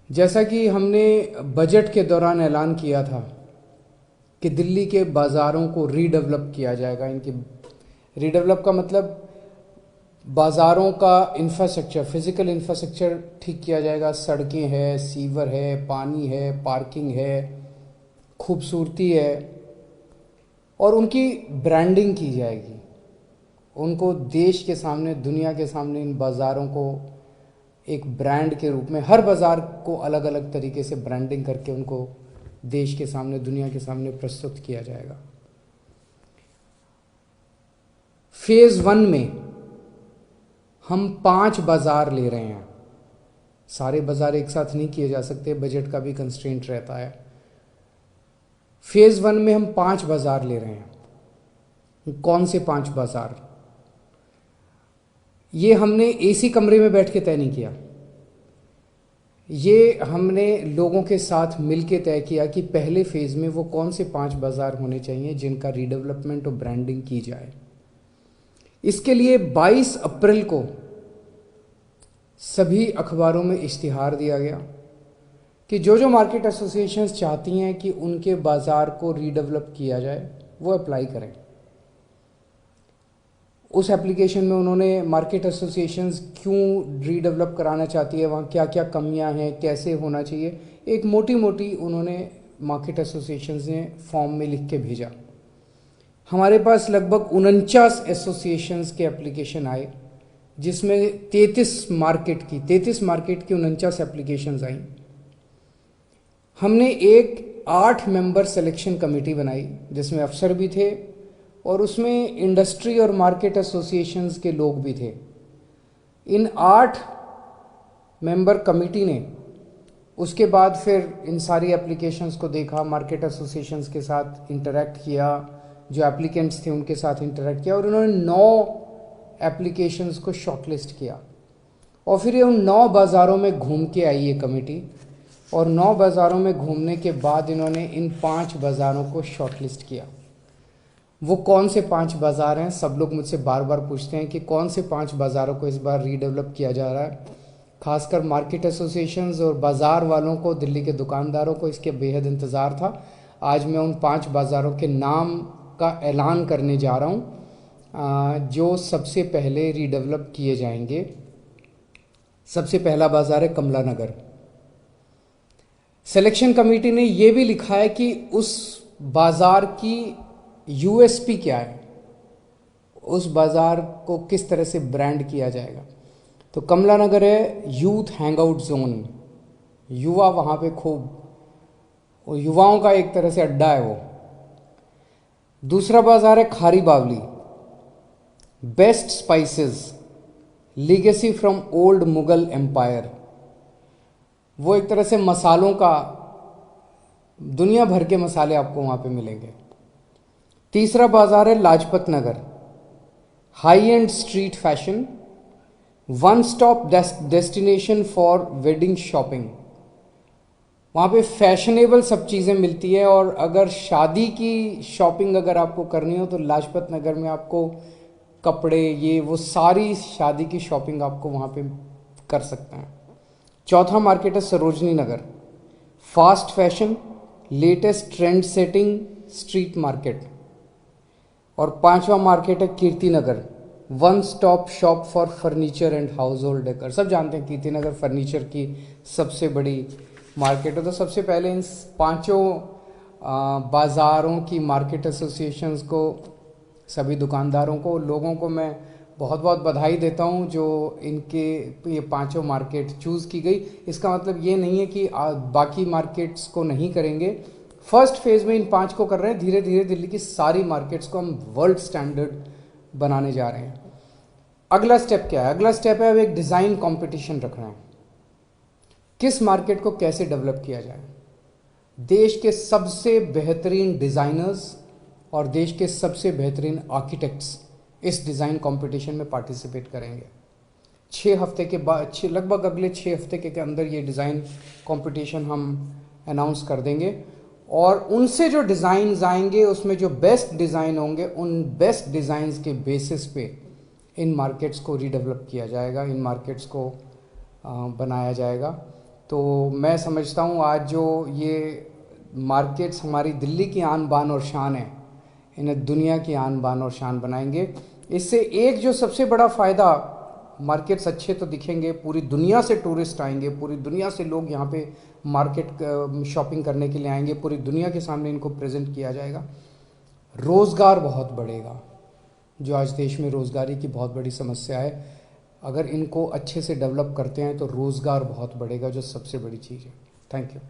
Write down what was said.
जैसा कि हमने बजट के दौरान ऐलान किया था कि दिल्ली के बाज़ारों को रीडेवलप किया जाएगा। इनकी रीडेवलप का मतलब बाज़ारों का इंफ्रास्ट्रक्चर, फिज़िकल इंफ्रास्ट्रक्चर ठीक किया जाएगा। सड़कें हैं, सीवर है, पानी है, पार्किंग है, खूबसूरती है, और उनकी ब्रांडिंग की जाएगी। उनको देश के सामने, दुनिया के सामने इन बाज़ारों को एक ब्रांड के रूप में, हर बाज़ार को अलग अलग तरीके से ब्रांडिंग करके उनको देश के सामने, दुनिया के सामने प्रस्तुत किया जाएगा। फेज़ 1 में हम 5 बाज़ार ले रहे हैं। सारे बाज़ार एक साथ नहीं किए जा सकते, बजट का भी कंस्ट्रेंट रहता है। फेज़ 1 में हम 5 बाज़ार ले रहे हैं। कौन से 5 बाज़ार? ये हमने एसी कमरे में बैठ के तय नहीं किया। ये हमने लोगों के साथ मिलके तय किया कि पहले फेज़ में वो कौन से 5 बाज़ार होने चाहिए जिनका रीडेवलपमेंट और ब्रांडिंग की जाए। इसके लिए 22 अप्रैल को सभी अखबारों में इश्तिहार दिया गया कि जो मार्केट एसोसिएशंस चाहती हैं कि उनके बाज़ार को रीडेवलप किया जाए वो अप्लाई करें। उस एप्लीकेशन में उन्होंने मार्केट एसोसिएशंस क्यों रीडेवलप कराना चाहती है, वहाँ क्या क्या कमियां हैं, कैसे होना चाहिए, एक मोटी मोटी उन्होंने मार्केट एसोसिएशंस ने फॉर्म में लिख के भेजा। हमारे पास लगभग 49 एसोसिएशंस के एप्लीकेशन आए, जिसमें 33 मार्केट की 49 एप्लीकेशंस आई। हमने एक 8 मेंबर सिलेक्शन कमेटी बनाई जिसमें अफसर भी थे और उसमें इंडस्ट्री और मार्केट एसोसिएशंस के लोग भी थे। इन 8 मेंबर कमेटी ने उसके बाद फिर इन सारी एप्लीकेशंस को देखा, मार्केट एसोसिएशंस के साथ इंटरेक्ट किया, जो एप्लीकेंट्स थे उनके साथ इंटरेक्ट किया, और उन्होंने 9 एप्लीकेशंस को शॉर्टलिस्ट किया। और फिर ये उन 9 बाज़ारों में घूम के आई ये कमेटी, और 9 बाज़ारों में घूमने के बाद इन्होंने इन 5 बाज़ारों को शॉर्टलिस्ट किया। वो कौन से 5 बाज़ार हैं? सब लोग मुझसे बार बार पूछते हैं कि कौन से 5 बाज़ारों को इस बार रीडेवलप किया जा रहा है। खासकर मार्केट एसोसिएशंस और बाज़ार वालों को, दिल्ली के दुकानदारों को इसके बेहद इंतज़ार था। आज मैं उन 5 बाज़ारों के नाम का ऐलान करने जा रहा हूँ जो सबसे पहले रीडेवलप किए जाएंगे। सबसे पहला बाज़ार है कमला नगर। सिलेक्शन कमेटी ने यह भी लिखा है कि उस बाज़ार की यूएसपी क्या है, उस बाज़ार को किस तरह से ब्रांड किया जाएगा। तो कमला नगर है यूथ हैंगआउट जोन, युवा वहाँ पे खूब, और युवाओं का एक तरह से अड्डा है वो। दूसरा बाज़ार है Khari Baoli, best spices, legacy from old Mughal empire. वो एक तरह से मसालों का, दुनिया भर के मसाले आपको वहाँ पे मिलेंगे। तीसरा बाज़ार है Lajpat Nagar, high and street fashion, one stop destination for wedding shopping. वहाँ पे फैशनेबल सब चीज़ें मिलती है, और अगर शादी की शॉपिंग अगर आपको करनी हो तो लाजपत नगर में आपको कपड़े, ये वो सारी शादी की शॉपिंग आपको वहाँ पे कर सकते हैं। चौथा मार्केट है Sarojini Nagar, fast fashion, latest trend setting street market. और पांचवा मार्केट है Kirti Nagar, one stop shop for furniture and household decor. सब जानते हैं कीर्ति नगर फर्नीचर की सबसे बड़ी मार्केट है। तो सबसे पहले इन 5 बाज़ारों की मार्केट एसोसिएशंस को, सभी दुकानदारों को, लोगों को मैं बहुत बहुत बधाई देता हूं जो इनके ये 5 मार्केट चूज़ की गई। इसका मतलब ये नहीं है कि बाकी मार्केट्स को नहीं करेंगे। फर्स्ट फेज़ में इन 5 को कर रहे हैं, धीरे धीरे दिल्ली की सारी मार्केट्स को हम वर्ल्ड स्टैंडर्ड बनाने जा रहे हैं। अगला स्टेप क्या है? अगला स्टेप है अब एक डिज़ाइन कंपटीशन रखना है। किस मार्केट को कैसे डेवलप किया जाए। देश के सबसे बेहतरीन डिज़ाइनर्स और देश के सबसे बेहतरीन आर्किटेक्ट्स इस डिज़ाइन कंपटीशन में पार्टिसिपेट करेंगे। 6 हफ्ते के बाद, लगभग अगले 6 हफ्ते के अंदर ये डिज़ाइन कंपटीशन हम अनाउंस कर देंगे, और उनसे जो डिज़ाइंस आएंगे उसमें जो बेस्ट डिज़ाइन होंगे, उन बेस्ट डिज़ाइंस के बेसिस पे इन मार्केट्स को रीडेवलप किया जाएगा, इन मार्केट्स को बनाया जाएगा। तो मैं समझता हूँ आज जो ये मार्केट्स हमारी दिल्ली की आन बान और शान है, इन्हें दुनिया की आन बान और शान बनाएंगे। इससे एक जो सबसे बड़ा फ़ायदा, मार्केट्स अच्छे तो दिखेंगे, पूरी दुनिया से टूरिस्ट आएंगे, पूरी दुनिया से लोग यहाँ पे मार्केट शॉपिंग करने के लिए आएंगे, पूरी दुनिया के सामने इनको प्रेजेंट किया जाएगा। रोज़गार बहुत बढ़ेगा, जो आज देश में रोज़गारी की बहुत बड़ी समस्या है, अगर इनको अच्छे से डेवलप करते हैं तो रोज़गार बहुत बढ़ेगा, जो सबसे बड़ी चीज़ है। Thank you.